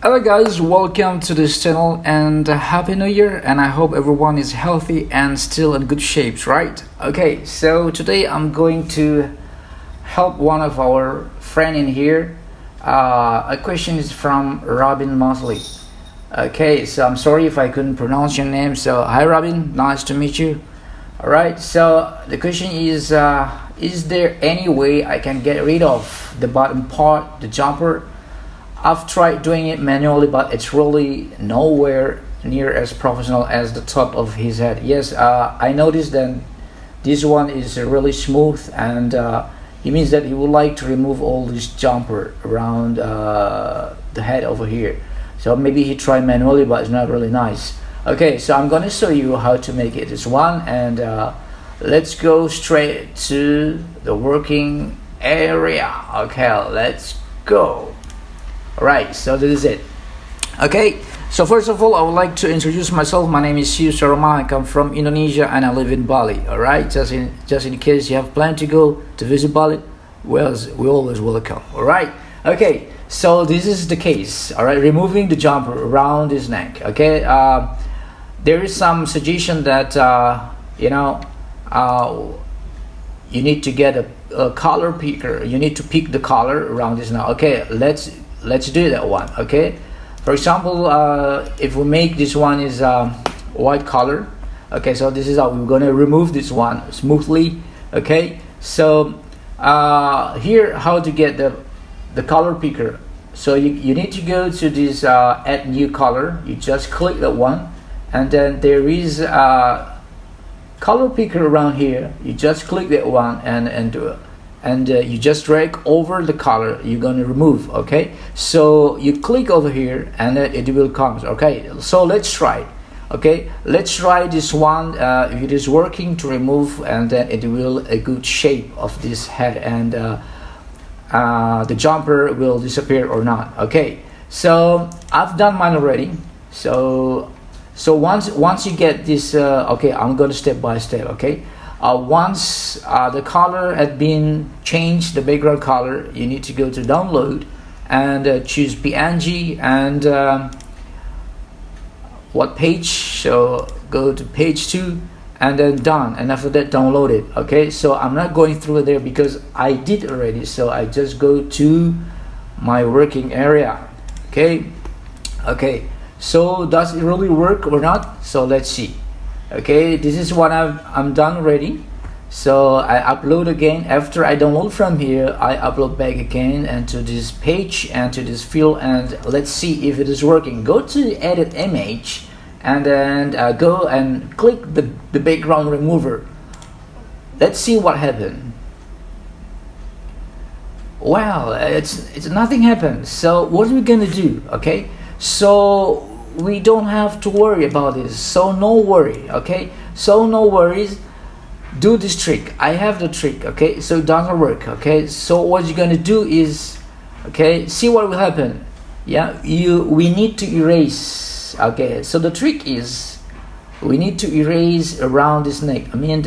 Hello guys, welcome to this channel and happy new year, and I hope everyone is healthy and still in good shapes, right? Okay, so today I'm going to help one of our friend in here. A question is from Robyn Moseley. Okay, so I'm sorry if I couldn't pronounce your name. So hi Robyn, nice to meet you. Alright, so the question is there any way I can get rid of the bottom part, the jumper? I've tried doing it manually, but it's really nowhere near as professional as the top of his head. Yes, I noticed that this one is really smooth, and it means that he would like to remove all this jumper around the head over here. So maybe he tried manually, but it's not really nice. Okay, so I'm gonna show you how to make it this one, and let's go straight to the working area. Okay, let's go. Alright, so this is it. Okay, so first of all, I would like to introduce myself. My name is Siu Saroma. I come from Indonesia and I live in Bali. Alright, just in case you have planned to go to visit Bali, well, we always welcome. Alright, okay, so this is the case. Alright, removing the jumper around his neck. Okay, there is some suggestion that you need to get a collar picker. You need to pick the collar around this now. Okay, let's do that one. Okay, for example, if we make this one is white color. Okay, so this is how we're gonna remove this one smoothly. Okay, so here, how to get the color picker. So you need to go to this add new color. You just click that one, and then there is a color picker around here. You just click that one and you just drag over the color you're gonna remove. Okay, so you click over here and it will come. Okay, so let's try. Okay, let's try this one. If it is working to remove, and then it will a good shape of this head, and the jumper will disappear or not. Okay, so I've done mine already. So once you get this, okay, I'm gonna step by step. Okay, once the color had been changed, the background color, you need to go to download and choose PNG and what page. So go to page 2 and then done, and after that download it. Okay, so I'm not going through there because I did already, so I just go to my working area. Okay, so does it really work or not? So let's see. Okay, this is what I'm done already. So I upload again. After I download from here, I upload back again and to this page and to this field, and let's see if it is working. Go to edit image and then go and click the background remover. Let's see what happened. Well, it's nothing happened. So what are we gonna do? Okay, so we don't have to worry about this, so no worry. Okay, so no worries, do this trick. I have the trick. Okay, so it doesn't work. Okay, so what you're gonna do is, okay, see what will happen. Yeah, we need to erase. Okay, so the trick is we need to erase around this neck. I mean,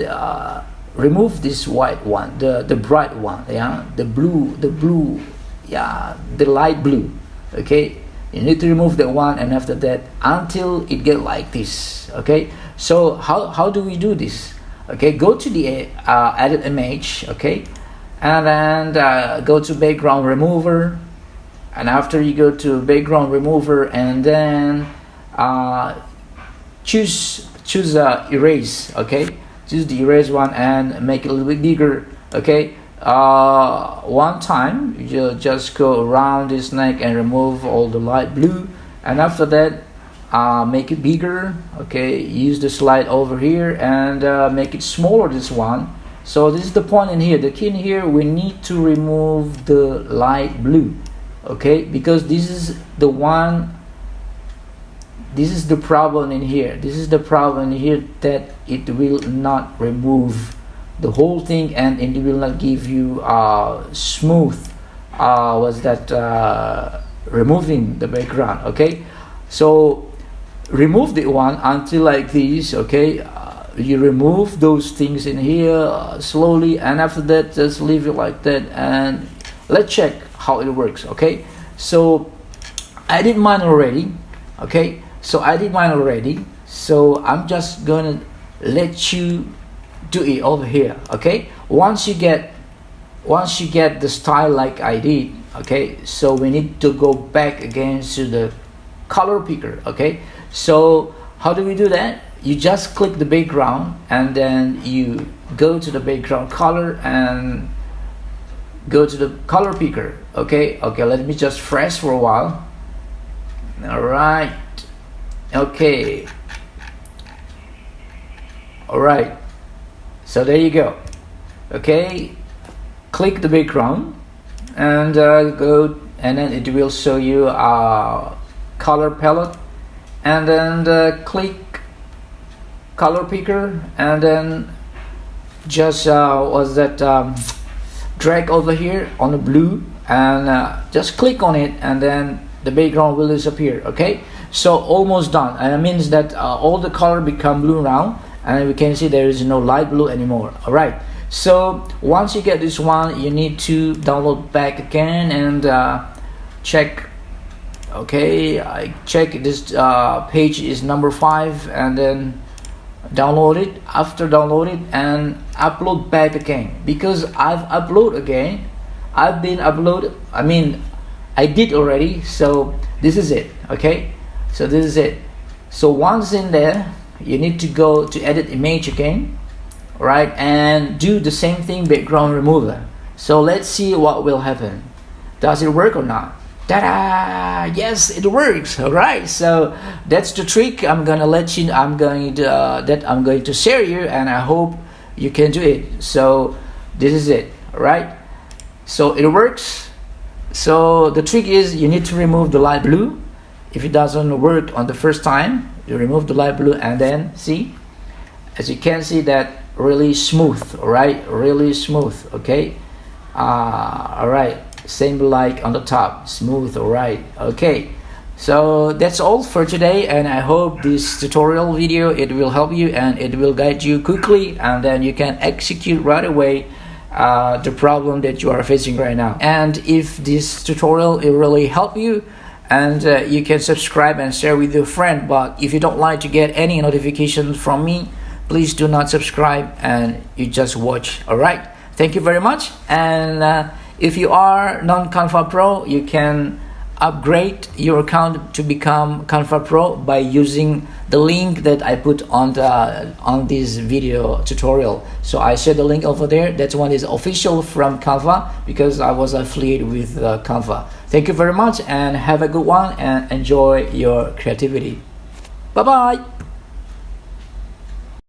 remove this white one, the bright one. Yeah, the blue, yeah, the light blue. Okay, you need to remove that one, and after that, until it get like this. Okay, so how do we do this? Okay, go to the edit image. Okay, and then go to background remover, and after you go to background remover, and then choose erase. Okay, choose the erase one and make it a little bit bigger. Okay, one time you just go around this neck and remove all the light blue, and after that make it bigger. Okay, use the slide over here and make it smaller, this one. So this is the point in here, the key in here, we need to remove the light blue. Okay, because this is the one, this is the problem in here, that it will not remove the whole thing, and it will not give you smooth removing the background. Okay, so remove the one until like this. Okay, you remove those things in here slowly, and after that just leave it like that, and let's check how it works. Okay, so I did mine already. Okay, so I did mine already, so I'm just gonna let you do it over here. Okay, once you get the style like I did, okay, so we need to go back again to the color picker. Okay, so how do we do that? You just click the background and then you go to the background color and go to the color picker. Okay, let me just fresh for a while. All right, okay, all right, so there you go. Okay, click the background and go, and then it will show you a color palette, and then click color picker, and then just drag over here on the blue and just click on it, and then the background will disappear. Okay, so almost done, and it means that all the color become blue now, and we can see there is no light blue anymore. All right, so once you get this one, you need to download back again and check. Okay, I check this page is number 5, and then download it. After download it and upload back again, because I've upload again. I did already, so this is it. Okay, so this is it. So once in there, you need to go to edit image again, right, and do the same thing, background remover. So let's see what will happen. Does it work or not? Ta-da! Yes, it works. All right, so that's the trick. I'm going to share you, and I hope you can do it. So this is it. All right, so it works. So the trick is you need to remove the light blue. If it doesn't work on the first time, you remove the light blue, and then see, as you can see, that really smooth. All right, really smooth. Okay, all right, same like on the top, smooth. All right, okay, so that's all for today, and I hope this tutorial video, it will help you and it will guide you quickly, and then you can execute right away the problem that you are facing right now. And if this tutorial it really help you, and you can subscribe and share with your friend. But if you don't like to get any notifications from me, please do not subscribe and you just watch. All right, thank you very much. And if you are non-CANVA Pro, you can upgrade your account to become CANVA Pro by using the link that I put on this video tutorial. So I share the link over there. That one is official from CANVA, because I was affiliated with CANVA. Thank you very much, and have a good one, and enjoy your creativity. Bye bye.